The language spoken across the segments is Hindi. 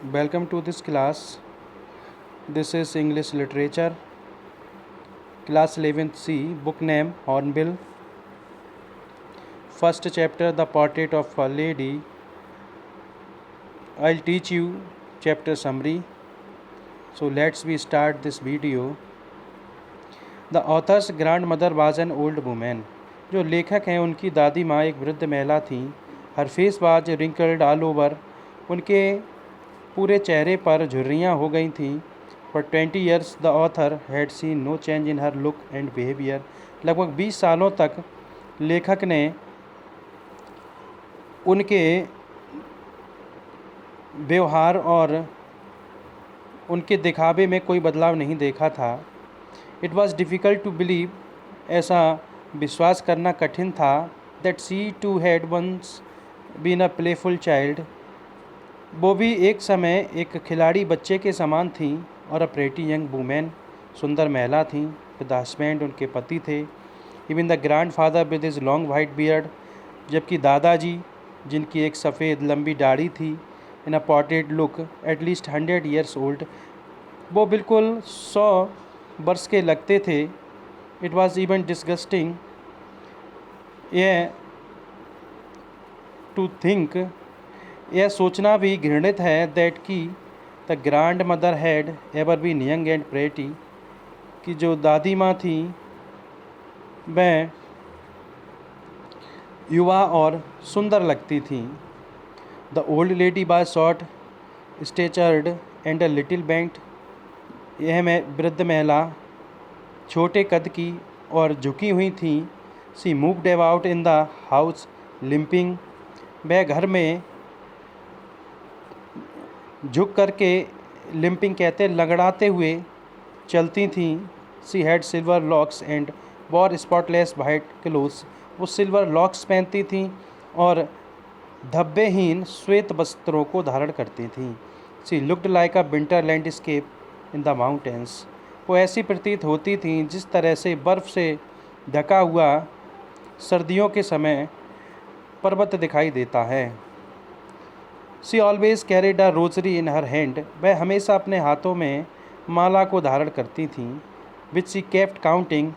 Welcome to this class. This is English Literature, Class 11th C, book name Hornbill. First chapter, The Portrait of a Lady. I'll teach you chapter summary. So let's we start this video. The author's grandmother was an old woman. जो लेखक हैं उनकी दादी माँ एक वृद्ध महिला थीं. Her face was wrinkled all over. उनके पूरे चेहरे पर झुर्रियाँ हो गई थीं. For 20 years the author had seen no change in her look and behavior. लगभग 20 सालों तक लेखक ने उनके व्यवहार और उनके दिखावे में कोई बदलाव नहीं देखा था. It was difficult to believe, ऐसा विश्वास करना कठिन था, that she too had once been a playful child. वो भी एक समय एक खिलाड़ी बच्चे के समान थीं. और अ प्रेटी यंग वूमेन, सुंदर महिला थीं. विद हस्बैंड, उनके पति थे. Even the grandfather with his long white beard, जबकि दादाजी जिनकी एक सफ़ेद लंबी दाढ़ी थी. In a potted look, at least 100 years old, वो बिल्कुल 100 वर्ष के लगते थे. इट वॉज इवन डिस्गस्टिंग यह टू थिंक, यह सोचना भी घृणित है, दैट की the grandmother had ever been young and pretty, कि जो दादी माँ थी वह युवा और सुंदर लगती थी. The old lady by short statured and a little bent, यह वृद्ध महिला छोटे कद की और झुकी हुई थी. She moved about in the house limping, वह घर में झुक करके, लिम्पिंग कहते लंगड़ाते हुए चलती थीं. She had silver locks and war spotless white clothes, वो सिल्वर लॉक्स पहनती थीं और धब्बेहीन श्वेत वस्त्रों को धारण करती थीं. She looked like a winter landscape in the mountains, वो ऐसी प्रतीत होती थीं जिस तरह से बर्फ़ से ढका हुआ सर्दियों के समय पर्वत दिखाई देता है. सी ऑलवेज कैरिड अ रोजरी इन हर हैंड, वह हमेशा अपने हाथों में माला को धारण करती थीं. विच सी केप्ट काउंटिंग,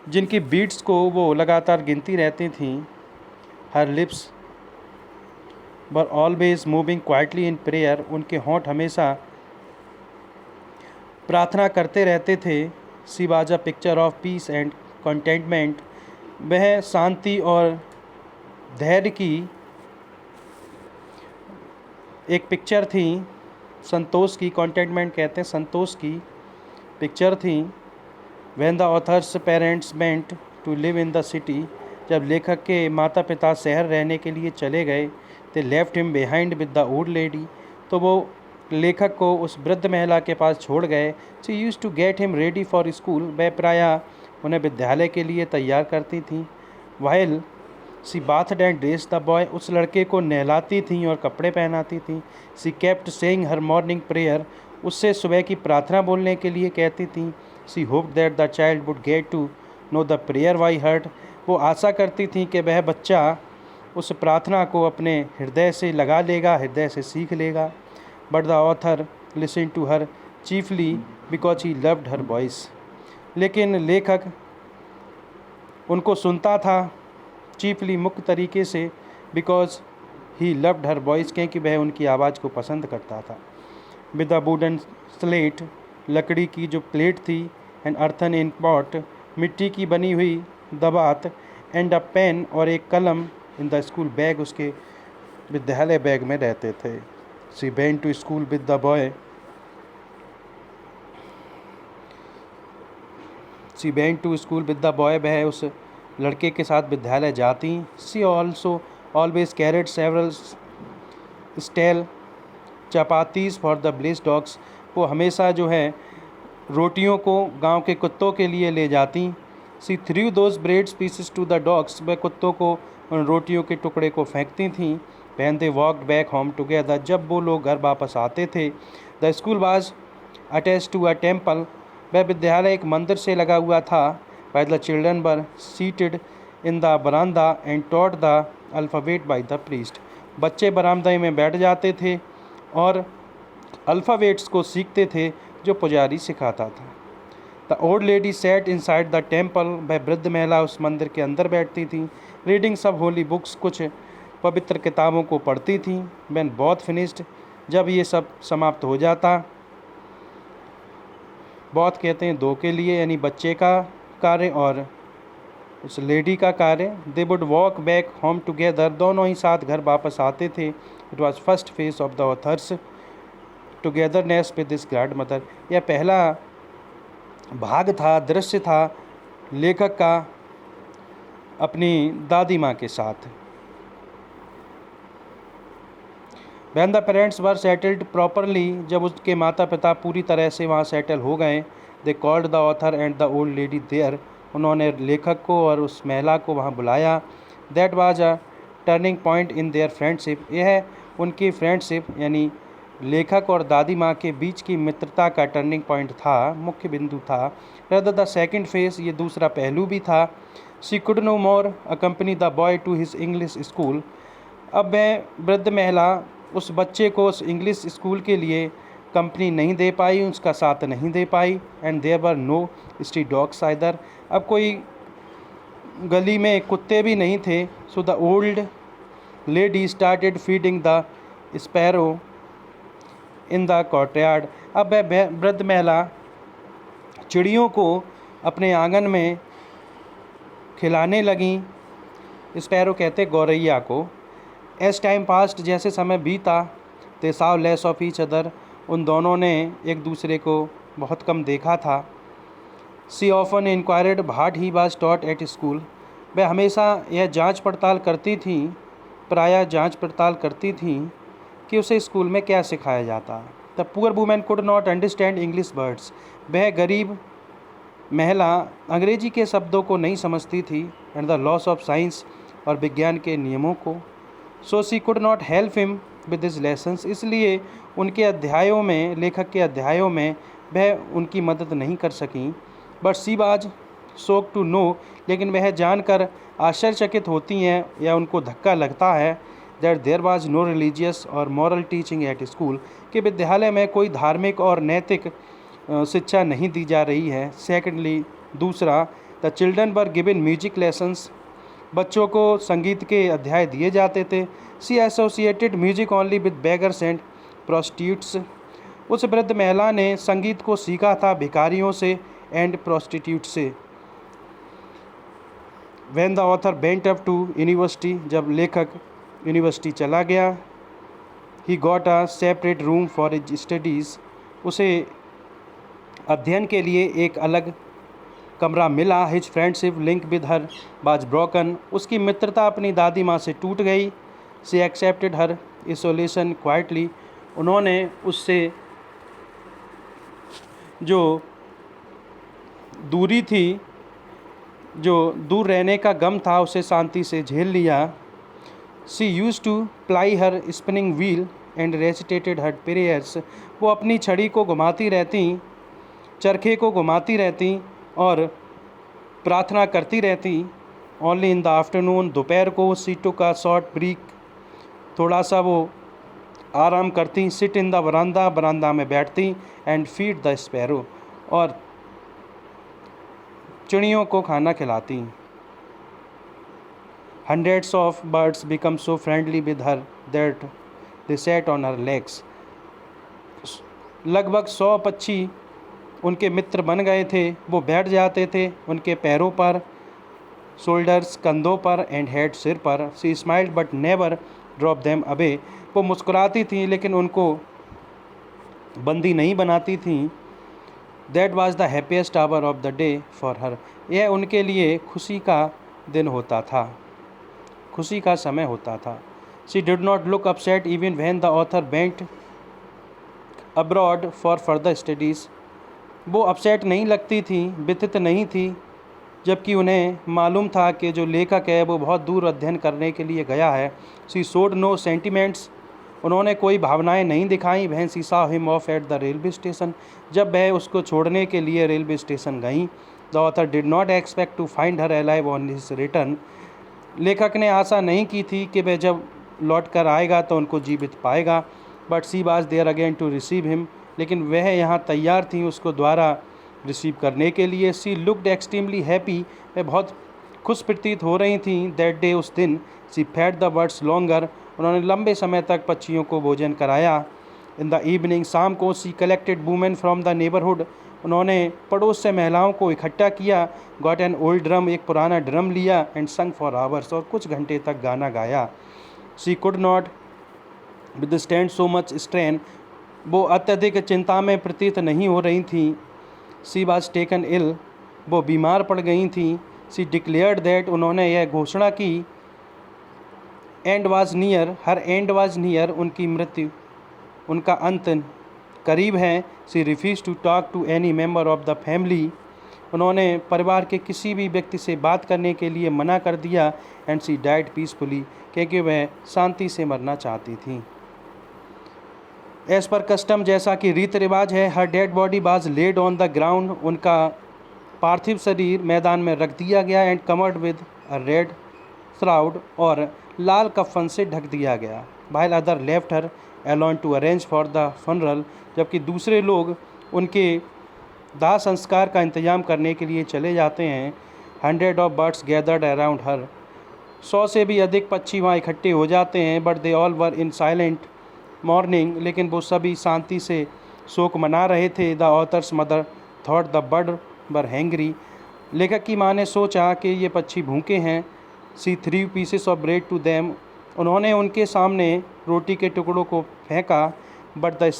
जिनकी बीड्स को वो लगातार गिनती रहती थीं. हर lips were always moving quietly in prayer, उनके होंठ हमेशा प्रार्थना करते रहते थे. She was a picture of peace and contentment, वह शांति और धैर्य की एक पिक्चर थी. संतोष की, कंटेंटमेंट कहते हैं संतोष की पिक्चर थी. When the author's parents went to live in the city, जब लेखक के माता पिता शहर रहने के लिए चले गए, they left him behind with the old lady, तो वो लेखक को उस वृद्ध महिला के पास छोड़ गए. She used to get him ready for school, वह प्रायः उन्हें विद्यालय के लिए तैयार करती थीं. While she bathed and dress the boy, उस लड़के को नहलाती थीं और कपड़े पहनाती थीं. She kept saying her morning prayer, उससे सुबह की प्रार्थना बोलने के लिए कहती थीं. She hoped that the child would get to know the prayer by heart, वो आशा करती थीं कि वह बच्चा उस प्रार्थना को अपने हृदय से लगा लेगा, हृदय से सीख लेगा. But the author listen to her chiefly because he loved her voice, लेकिन लेखक उनको सुनता था चीफली, मुख्य तरीके से, because he loved her voice, क्योंकि वह उनकी आवाज़ को पसंद करता था. विद अ वुडन स्लेट, लकड़ी की जो प्लेट थी, एंड अर्थन इन पॉट, मिट्टी की बनी हुई दबात, एंड अ पेन, और एक कलम, इन द स्कूल बैग, उसके विद्यालय बैग में रहते थे. She went to school with the boy, she went to school with the boy, वह उस लड़के के साथ विद्यालय जाती. She also always carried several stale chapatis for the bless dogs, वो हमेशा जो है रोटियों को गांव के कुत्तों के लिए ले जाती. She threw those breads pieces to the dogs, वह कुत्तों को उन रोटियों के टुकड़े को फेंकती थीं. When they walked back home together, जब वो लोग घर वापस आते थे. The school was attached to a temple, वह विद्यालय एक मंदिर से लगा हुआ था. While the children were seated in the veranda and taught the alphabet by the priest, बच्चे बरामदे में बैठ जाते थे और अल्फ़ाबेट्स को सीखते थे जो पुजारी सिखाता था। The old lady set inside the temple, वह वृद्ध महिला उस मंदिर के अंदर बैठती थी। रीडिंग सब होली बुक्स, कुछ पवित्र किताबों को पढ़ती थी। व्हेन बोथ फिनिश्ड, जब ये सब समाप्त हो जाता, बोथ कहते हैं दो के लिए, यानी बच्चे का कार्य और उस लेडी का कार्य। They would walk back home together, दोनों ही साथ घर वापस आते थे। It was first phase of the author's togetherness with this grand mother, यह पहला भाग था, दृश्य था लेखक का अपनी दादी माँ के साथ। When the parents were settled properly, जब उसके माता पिता पूरी तरह से वहाँ सेटल हो गए, they called the author and the old lady there, उन्होंने लेखक को और उस महिला को वहाँ बुलाया। That was a turning point in their friendship, यह उनकी फ्रेंडशिप यानी लेखक और दादी माँ के बीच की मित्रता का टर्निंग पॉइंट था, मुख्य बिंदु था। Rather the second phase, ये दूसरा पहलू भी था। She could no more accompany the boy to his English school, अब वह वृद्ध महिला उस बच्चे को उस इंग्लिश स्कूल के लिए कंपनी नहीं दे पाई, उसका साथ नहीं दे पाई। And there were no street dogs either, अब कोई गली में कुत्ते भी नहीं थे। So the old lady started feeding the sparrow in the courtyard, अब वह वृद्ध महिला चिड़ियों को अपने आंगन में खिलाने लगी। स्पैरो कहते गौरैया को। एज टाइम पास्ट, जैसे समय बीता, they saw less of each other, उन दोनों ने एक दूसरे को बहुत कम देखा था। She often inquired what he was taught at school, वह हमेशा यह जांच पड़ताल करती थी, प्रायः जांच पड़ताल करती थी कि उसे स्कूल में क्या सिखाया जाता। The poor women could not understand English words, वह गरीब महिला अंग्रेजी के शब्दों को नहीं समझती थी। And the laws of science, और विज्ञान के नियमों को। So she could not help him with his lessons, इसलिए उनके अध्यायों में, लेखक के अध्यायों में वह उनकी मदद नहीं कर सकीं। But she was shock to know, लेकिन वह जानकर आश्चर्यचकित होती हैं या उनको धक्का लगता है that there was no religious और मॉरल टीचिंग एट स्कूल, कि विद्यालय में कोई धार्मिक और नैतिक शिक्षा नहीं दी जा रही है। सेकेंडली, दूसरा, the children were given music lessons, बच्चों को संगीत के अध्याय दिए जाते थे। She associated music only with beggars and prostitutes, उस वृद्ध महिला ने संगीत को सीखा था भिखारियों से एंड प्रोस्टिट्यूट से। When the author went up to university, जब लेखक यूनिवर्सिटी चला गया, he got a separate room for his studies, उसे अध्ययन के लिए एक अलग कमरा मिला। His friendship link with her was broken, उसकी मित्रता अपनी दादी माँ से टूट गई। She accepted her isolation quietly, उन्होंने उससे जो दूरी थी, जो दूर रहने का गम था, उसे शांति से झेल लिया। She used to ply her spinning wheel and recitated her prayers, वो अपनी छड़ी को घुमाती रहती, चरखे को घुमाती रहती और प्रार्थना करती रहती। ओनली इन द आफ्टरनून, दोपहर को सी टुक अ शॉर्ट ब्रेक, थोड़ा सा वो आराम करती। सिट इन द बरामदा, बरामदा में बैठती। एंड फीड द स्पैरो, और चिड़ियों को खाना खिलाती। Hundreds of birds become so friendly with her that they set on her legs, लगभग 100 पक्षी उनके मित्र बन गए थे, वो बैठ जाते थे उनके पैरों पर, शोल्डर्स कंधों पर, एंड हेड सिर पर। She smiled but never drop them away, वो मुस्कुराती थी लेकिन उनको बंदी नहीं बनाती थी। That was the happiest hour of the day for her, यह उनके लिए खुशी का दिन होता था, खुशी का समय होता था। She did not look upset even when the author went abroad for further studies, वो अपसेट नहीं लगती थी, व्यथित नहीं थी, जबकि उन्हें मालूम था कि जो लेखक है वो बहुत दूर अध्ययन करने के लिए गया है। सी शोड नो सेंटिमेंट्स, उन्होंने कोई भावनाएं नहीं दिखाई। वह she saw him off at the railway station, जब वह उसको छोड़ने के लिए रेलवे स्टेशन गई। The author did not expect to find her alive on his return, लेखक ने आशा नहीं की थी कि वह जब लौट कर आएगा तो उनको जीवित पाएगा। But she was there again to receive him, लेकिन वह यहाँ तैयार थी उसको द्वारा रिसीव करने के लिए। सी लुक्ड एक्सट्रीमली हैप्पी, वह बहुत खुश प्रतीत हो रही थी। दैट डे, उस दिन, सी फेड द बर्ड्स लॉन्गर, उन्होंने लंबे समय तक पक्षियों को भोजन कराया। इन द इवनिंग, शाम को, she collected women from the neighbourhood, उन्होंने पड़ोस से महिलाओं को इकट्ठा किया। गॉट एन ओल्ड ड्रम, एक पुराना ड्रम लिया। एंड संग फॉर आवर्स, और कुछ घंटे तक गाना गाया। She could not withstand so much strain, वो अत्यधिक चिंता में प्रतीत नहीं हो रही थी। सी वाज टेकन इल, वो बीमार पड़ गई थी। सी डिक्लेयर्ड दैट, उन्होंने यह घोषणा की, end was near, her end was near, उनकी मृत्यु, उनका अंत करीब है। She refuse to talk to any member of the family, उन्होंने परिवार के किसी भी व्यक्ति से बात करने के लिए मना कर दिया। एंड सी डाइड पीसफुली, क्योंकि वह शांति से मरना चाहती थी। एज़ पर कस्टम, जैसा कि रीत रिवाज है, her dead body was laid on the ground, उनका पार्थिव शरीर मैदान में रख दिया गया। And covered with a red shroud, और लाल कफन से ढक दिया गया। While other left her alone to arrange for the funeral, जबकि दूसरे लोग उनके दाह संस्कार का इंतजाम करने के लिए चले जाते हैं। 100 ऑफ बर्ड्स गैदर्ड अराउंड हर, 100 से भी अधिक पक्षी वहाँ इकट्ठे हो जाते हैं। But they all were in silent morning, लेकिन वो सभी शांति से शोक मना रहे थे। The author's mother thought the bird were hangry, लेखक की माँ ने सोचा कि ये पक्षी भूखे हैं। She 3 pieces of bread to them, उन्होंने उनके सामने रोटी के टुकड़ों को फेंका। But the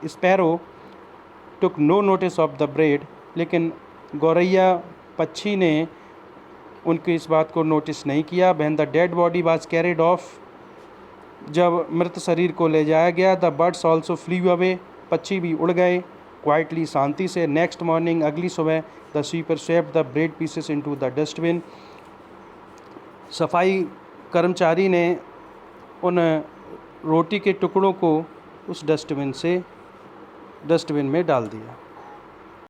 sparrow took no notice of the bread, लेकिन गौरैया पक्षी ने उनकी इस बात को नोटिस नहीं किया। When the dead body was carried of, जब मृत शरीर को ले जाया गया। The birds also flew away, पक्षी भी उड़ गए क्वाइटली, शांति से। नेक्स्ट मॉर्निंग, अगली सुबह, the sweeper swept the bread pieces into the dustbin, सफाई कर्मचारी ने उन रोटी के टुकड़ों को उस डस्टबिन में डाल दिया।